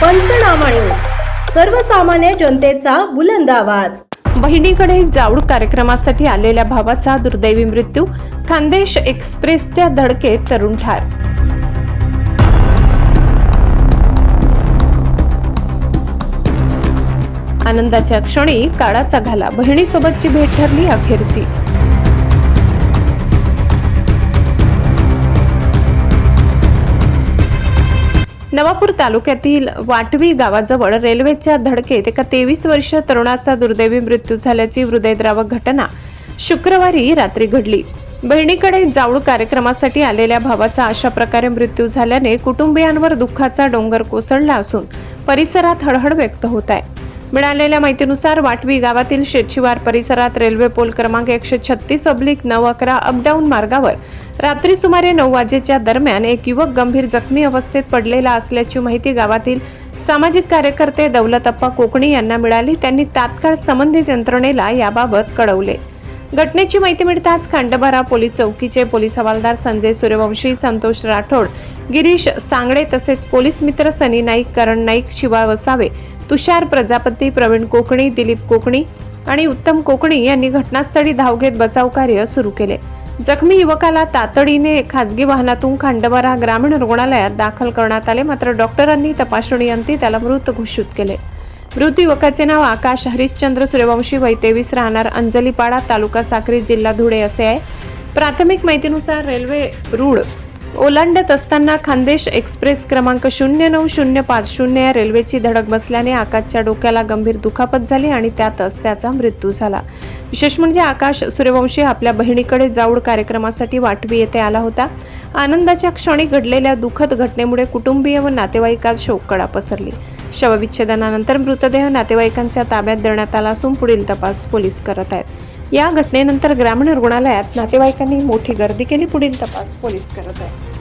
पंचनामा न्यूज, सर्वसामान्य जनतेचा बुलंद आवाज। बहिणीकडे जाऊड कार्यक्रमासाठी आलेल्या भावाचा दुर्दैवी मृत्यू, खानदेश एक्सप्रेसच्या धडकेत तरुण ठार। आनंदाच्या क्षणी काळाचा घाला, बहिणीसोबतची भेट ठरली अखेरची। नवापूर तालुक्यातील वाटवी गावाजवळ रेल्वेच्या धडकेत एका 23 वर्षीय तरुणाचा दुर्दैवी मृत्यू झाल्याची हृदयद्रावक घटना शुक्रवारी रात्री घडली। बहिणीकडे जाऊड कार्यक्रमासाठी आलेल्या भावाचा अशा प्रकारे मृत्यू झाल्याने कुटुंबियांवर दुःखाचा डोंगर कोसळला असून परिसरात हळहळ व्यक्त होत आहे। मिळालेल्या माहितीनुसार वाटवी गावातील शेतशिवार परिसरात रेल्वे पोल क्रमांक 136/911 अपडाऊन मार्गावर रात्री सुमारे 9 वाजेच्या दरम्यान एक युवक गंभीर जखमी अवस्थेत पडलेला असल्याची माहिती गावातील सामाजिक कार्यकर्ते दौलतप्पा कोकणी यांना मिळाली। त्यांनी तात्काळ संबंधित यंत्रणेला याबाबत कळवले। घटनेची माहिती मिळताच खंडबारा पोलीस चौकीचे पोलीस हवालदार संजय सूर्यवंशी, संतोष राठोड, गिरीश सांगडे तसेच पोलीस मित्र सनी नाईक, करण नाईक, शिवा वसावे, तुषार प्रजापती, प्रवीण कोकणी, दिलीप कोकणी आणि उत्तम कोकणी यांनी घटनास्थळी धाव घेत बचाव कार्य सुरू केले। जखमी युवकाला तातडीने खासगी वाहनातून खंडबारा ग्रामीण रुग्णालयात दाखल करण्यात आले, मात्र डॉक्टरांनी तपासणीअंती त्याला मृत घोषित केले। मृत युवकाचे नाव आकाश हरिश्चंद्र सूर्यवंशी, वय 23, राहणार अंजलीपाडा, तालुका साक्री, जिल्हा धुळे असे आहे। प्राथमिक माहितीनुसार रेल्वे रूळ ओलांडत असताना खानदेश एक्सप्रेस क्रमांक 09050 या रेल्वेची धडक बसल्याने आकाशच्या डोक्याला गंभीर दुखापत झाली आणि त्यातच त्याचा मृत्यू झाला। विशेष म्हणजे आकाश सूर्यवंशी आपल्या बहिणीकडे जाऊड कार्यक्रमासाठी वाटवी येथे आला होता। आनंदाच्या क्षणी घडलेल्या दुःखद घटनेमुळे कुटुंबीय व नातेवाईकात शोककळा पसरली। शवविच्छेदनानंतर मृतदेह नातेवाईकांच्या ताब्यात देण्यात आला असून पुढील तपास पोलीस करत आहेत। या घटनेनंतर ग्रामीण रुग्णालयात नातेवाईकांनी मोठी गर्दी केली। पुढील तपास पोलीस करत आहेत।